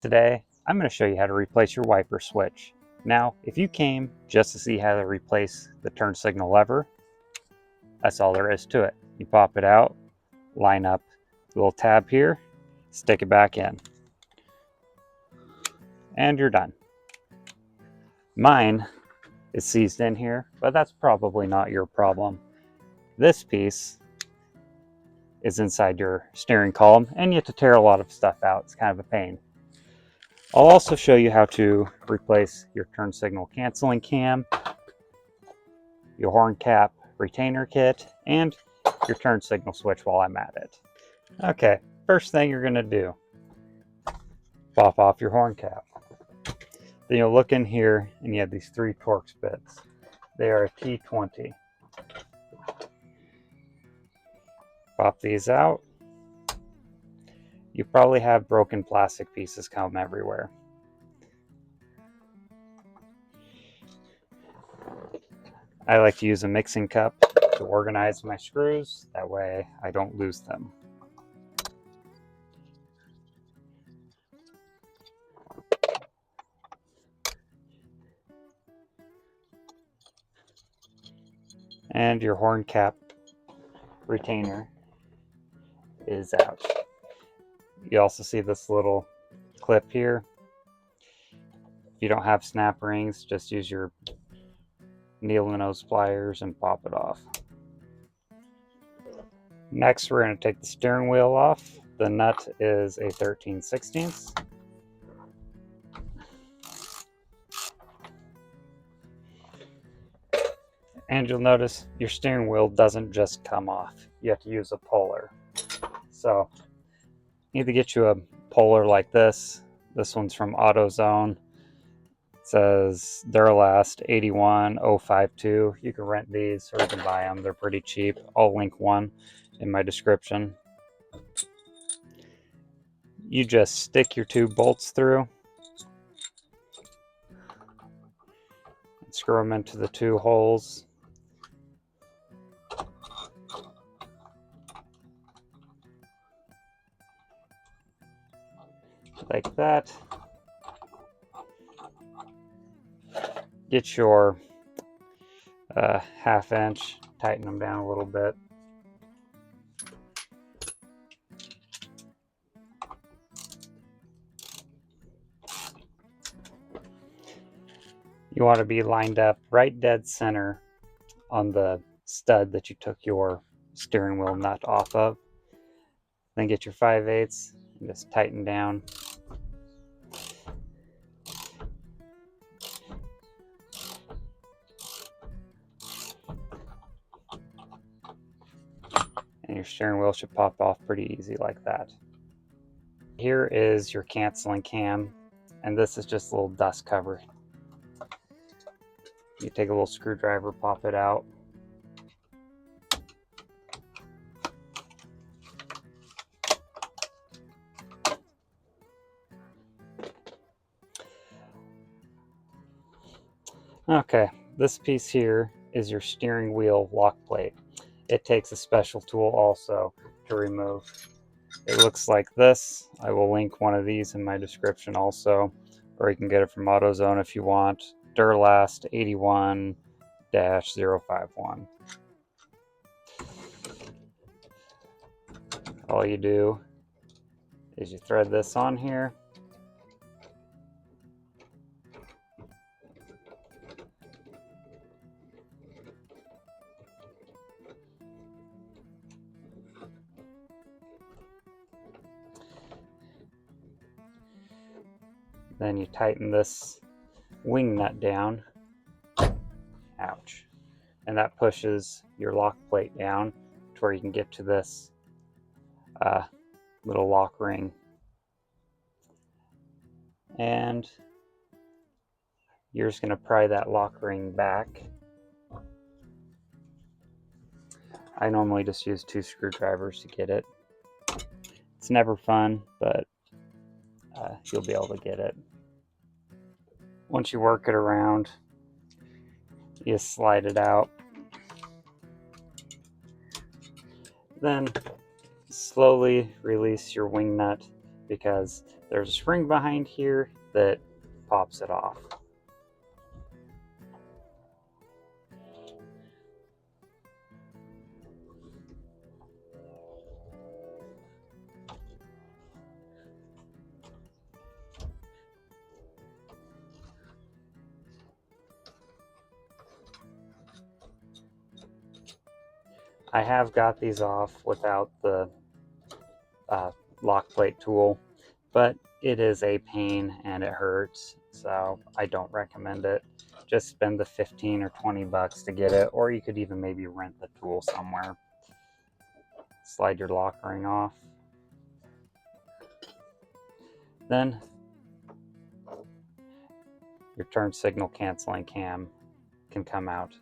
Today, I'm going to show you how to replace your wiper switch. Now, if you came just to see how to replace the turn signal lever, that's all there is to it. You pop it out, line up the little tab here, stick it back in, and you're done. Mine is seized in here, but that's probably not your problem. This piece is inside your steering column, and you have to tear a lot of stuff out. It's kind of a pain. I'll also show you how to replace your turn signal canceling cam, your horn cap retainer kit, and your turn signal switch while I'm at it. Okay, first thing you're going to do, pop off your horn cap. Then you'll look in here and you have these 3 Torx bits. They are a T20. Pop these out. You probably have broken plastic pieces come everywhere. I like to use a mixing cup to organize my screws. That way I don't lose them. And your horn cap retainer is out. You also see this little clip here. If you don't have snap rings, just use your needle nose pliers and pop it off. Next, we're going to take the steering wheel off. The nut is a 13/16. And you'll notice your steering wheel doesn't just come off. You have to use a puller. So you need to get you a puller like this. This one's from AutoZone. It says Duralast 81052. You can rent these or you can buy them. They're pretty cheap. I'll link one in my description. You just stick your 2 bolts through and screw them into the 2 holes. Like that. Get your 1/2 inch, tighten them down a little bit. You want to be lined up right dead center on the stud that you took your steering wheel nut off of. Then get your 5/8 and just tighten down. And your steering wheel should pop off pretty easy like that. Here is your canceling cam, and this is just a little dust cover. You take a little screwdriver, pop it out. Okay, this piece here is your steering wheel lock plate. It takes a special tool also to remove. It looks like this. I will link one of these in my description also, or you can get it from AutoZone if you want. Duralast 81-051. All you do is you thread this on here. Then you tighten this wing nut down. Ouch. And that pushes your lock plate down to where you can get to this little lock ring. And you're just going to pry that lock ring back. I normally just use 2 screwdrivers to get it. It's never fun, but you'll be able to get it. Once you work it around, you slide it out. Then slowly release your wing nut because there's a spring behind here that pops it off. I have got these off without the lock plate tool, but it is a pain and it hurts, so I don't recommend it. Just spend the 15 or 20 bucks to get it, or you could even maybe rent the tool somewhere. Slide your lock ring off. Then your turn signal canceling cam can come out.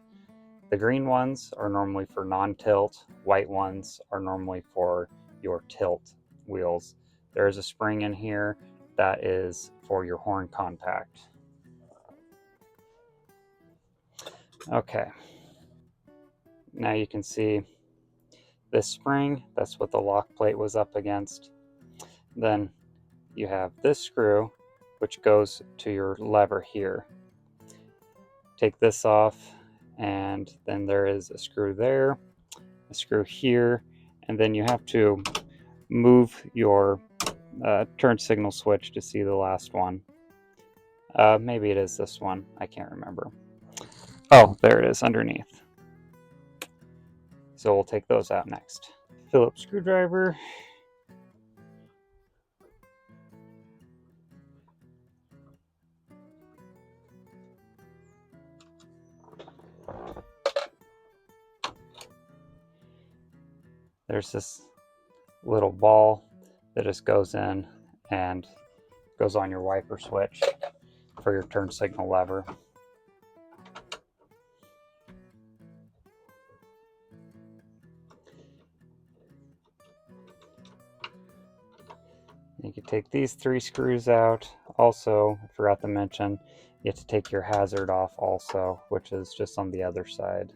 The green ones are normally for non-tilt, white ones are normally for your tilt wheels. There is a spring in here that is for your horn contact. Okay, now you can see this spring, that's what the lock plate was up against. Then you have this screw, which goes to your lever here. Take this off, and then there is a screw there, a screw here, and then you have to move your turn signal switch to see the last one. Maybe it is this one, I can't remember. Oh, there it is underneath. So we'll take those out next. Phillips screwdriver. There's this little ball that just goes in and goes on your wiper switch for your turn signal lever. You can take these 3 screws out. Also, I forgot to mention, you have to take your hazard off also, which is just on the other side,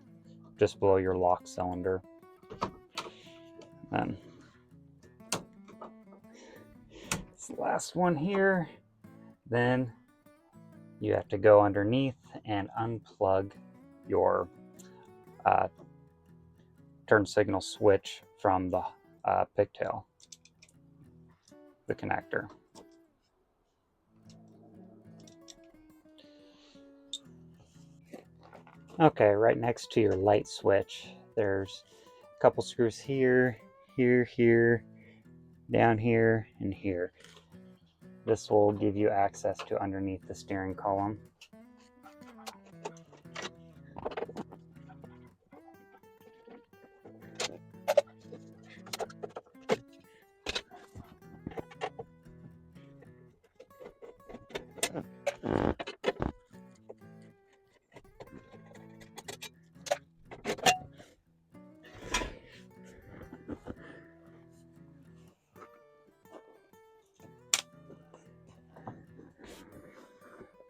just below your lock cylinder. Then this last one here, then you have to go underneath and unplug your turn signal switch from the pigtail, the connector. Okay, right next to your light switch, there's a couple screws here, here, down here, and here. This will give you access to underneath the steering column.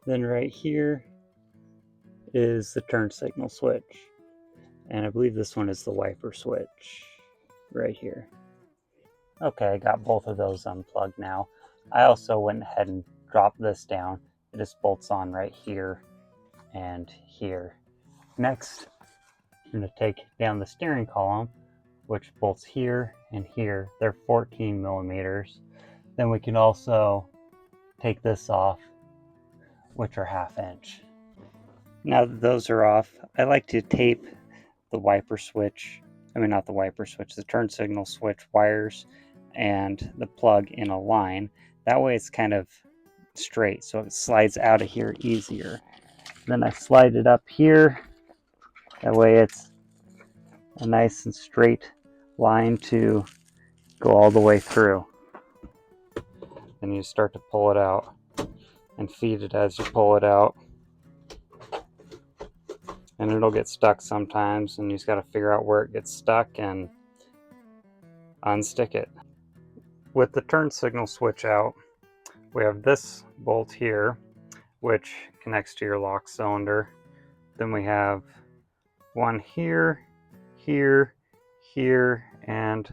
Then right here is the turn signal switch. And I believe this one is the wiper switch right here. Okay, I got both of those unplugged now. I also went ahead and dropped this down. It just bolts on right here and here. Next, I'm going to take down the steering column, which bolts here and here. They're 14 millimeters. Then we can also take this off, which are 1/2 inch. Now that those are off, I like to tape the wiper switch, not the wiper switch, the turn signal switch wires and the plug in a line. That way it's kind of straight, so it slides out of here easier. Then I slide it up here. That way it's a nice and straight line to go all the way through. Then you start to pull it out and feed it as you pull it out. And it'll get stuck sometimes, and you just got to figure out where it gets stuck and unstick it. With the turn signal switch out, we have this bolt here, which connects to your lock cylinder. Then we have one here, here, here, and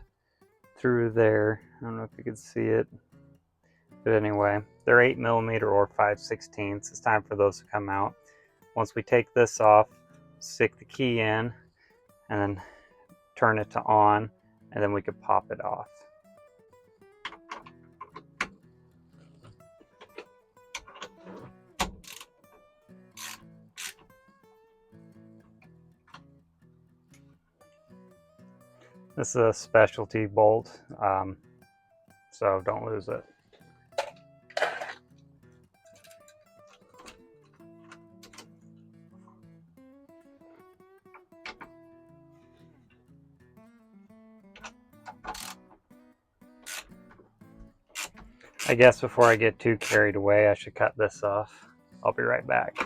through there. I don't know if you can see it. But anyway, they're 8mm or 5/16. It's time for those to come out. Once we take this off, stick the key in, and then turn it to on, and then we could pop it off. This is a specialty bolt, so don't lose it. I guess before I get too carried away, I should cut this off. I'll be right back.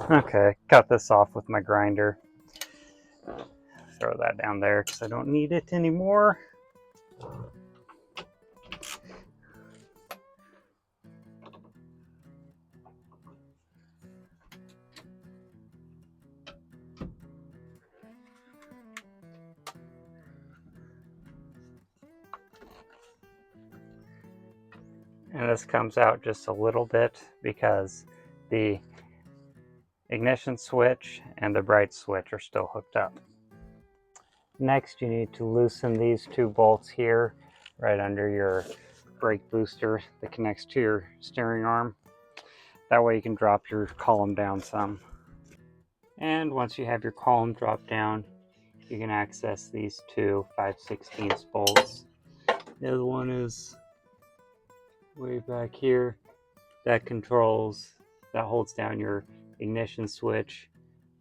Okay, cut this off with my grinder. Throw that down there because I don't need it anymore. And this comes out just a little bit because the ignition switch and the bright switch are still hooked up. Next, you need to loosen these two bolts here right under your brake booster that connects to your steering arm. That way you can drop your column down some. And once you have your column dropped down, you can access these two 5/16 bolts. The other one is way back here. That holds down your ignition switch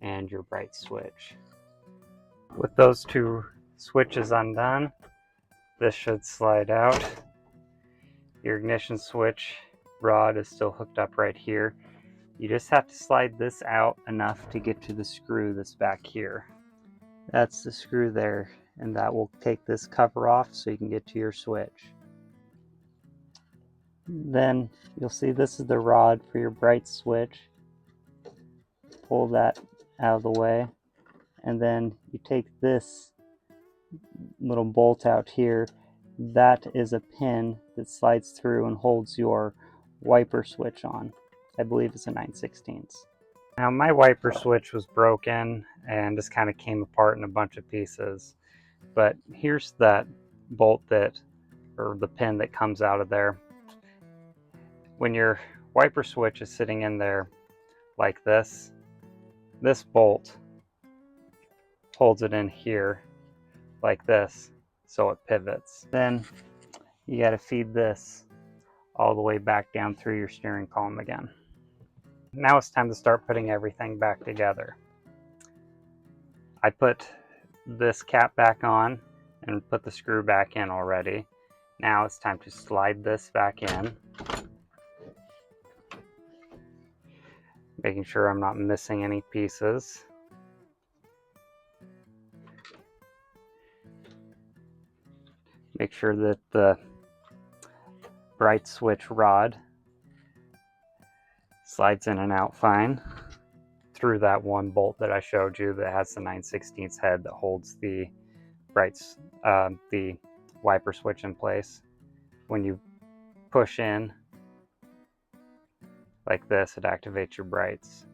and your bright switch. With those two switches undone, this should slide out. Your ignition switch rod is still hooked up right here. You just have to slide this out enough to get to the screw that's back here. That's the screw there, and that will take this cover off so you can get to your switch. Then you'll see this is the rod for your bright switch. Pull that out of the way, and then you take this little bolt out here. That is a pin that slides through and holds your wiper switch on. I believe it's a 9/16. Now my wiper switch was broken and just kind of came apart in a bunch of pieces. But here's that bolt or the pin that comes out of there. When your wiper switch is sitting in there like this bolt holds it in here like this so it pivots. Then you got to feed this all the way back down through your steering column again. Now it's time to start putting everything back together. I put this cap back on and put the screw back in already. Now it's time to slide this back in, making sure I'm not missing any pieces. Make sure that the bright switch rod slides in and out fine through that one bolt that I showed you that has the 9/16 head that holds the the wiper switch in place. When you push in like this, it activates your brights.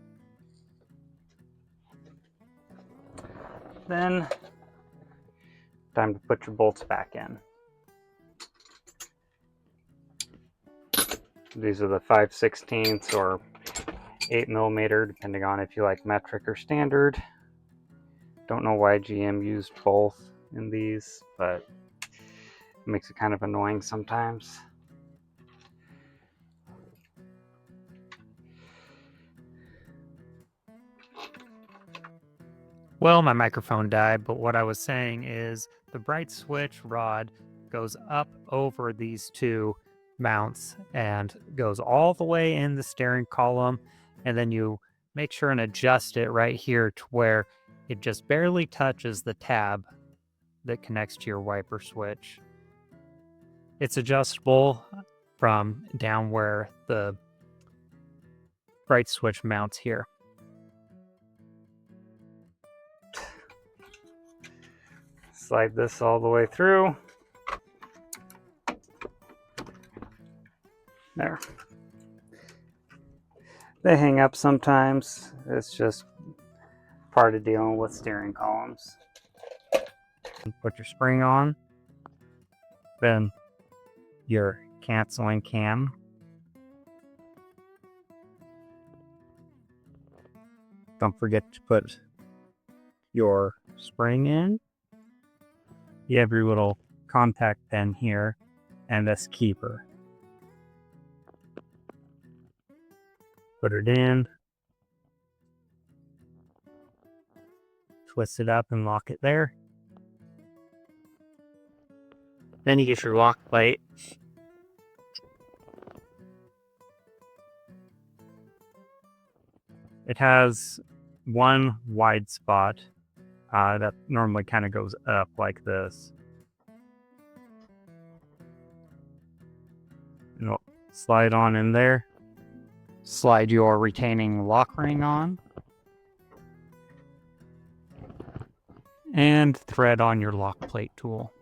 Then time to put your bolts back in. These are the 5/16 or 8mm, depending on if you like metric or standard. Don't know why GM used both in these, but it makes it kind of annoying sometimes. Well, my microphone died, but what I was saying is the bright switch rod goes up over these two mounts and goes all the way in the steering column, and then you make sure and adjust it right here to where it just barely touches the tab that connects to your wiper switch. It's adjustable from down where the bright switch mounts here. slide this all the way through. There. They hang up sometimes. It's just part of dealing with steering columns. Put your spring on, then your canceling cam. Don't forget to put your spring in. You have your little contact pin here and this keeper. Put it in, twist it up and lock it there. Then you get your lock plate. It has one wide spot that normally kind of goes up like this. It'll slide on in there. Slide your retaining lock ring on. And thread on your lock plate tool.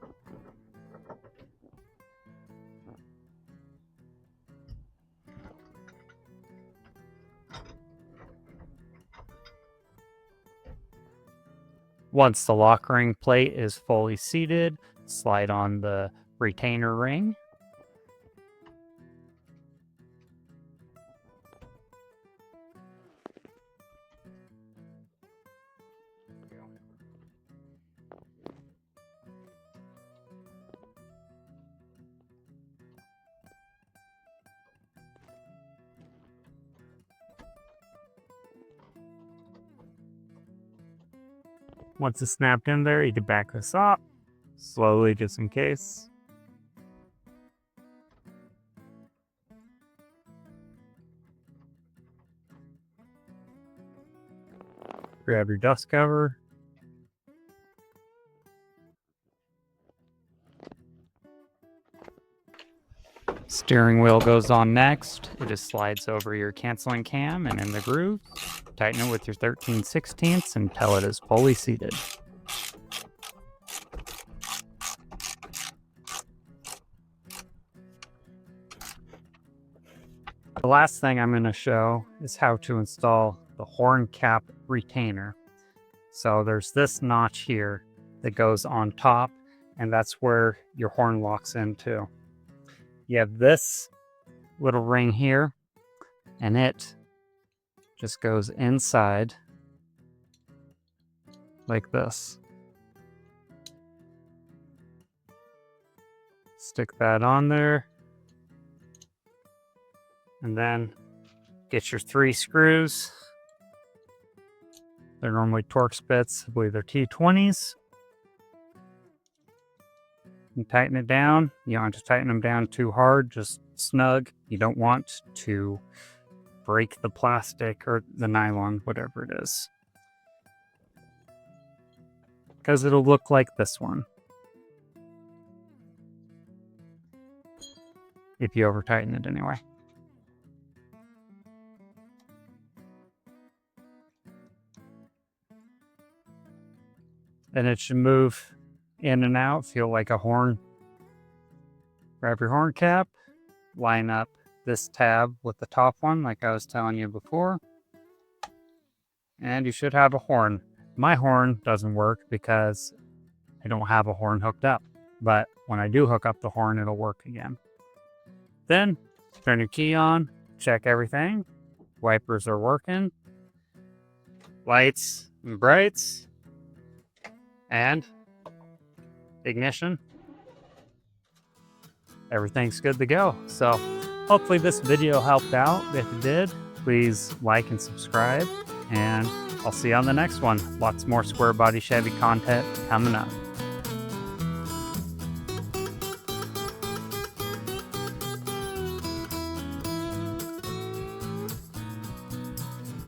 Once the lock ring plate is fully seated, slide on the retainer ring. Once it's snapped in there, you can back this up slowly just in case. Grab your dust cover. Steering wheel goes on next. It just slides over your canceling cam and in the groove. Tighten it with your 13/16 until it is fully seated. The last thing I'm going to show is how to install the horn cap retainer. So there's this notch here that goes on top, and that's where your horn locks into. You have this little ring here, and it just goes inside like this. Stick that on there, and then get your 3 screws. They're normally Torx bits. I believe they're T20s. And tighten it down. You don't have to tighten them down too hard, just snug. You don't want to break the plastic or the nylon, whatever it is, because it'll look like this one if you over tighten it anyway. Then it should move in and out, feel like a horn. Grab your horn cap, line up this tab with the top one like I was telling you before, and you should have a horn. My horn doesn't work because I don't have a horn hooked up, but when I do hook up the horn, it'll work again. Then turn your key on, check everything. Wipers are working, lights and brights, and ignition. Everything's good to go. So hopefully this video helped out. If it did, please like and subscribe, and I'll see you on the next one. Lots more Square Body Chevy content coming up.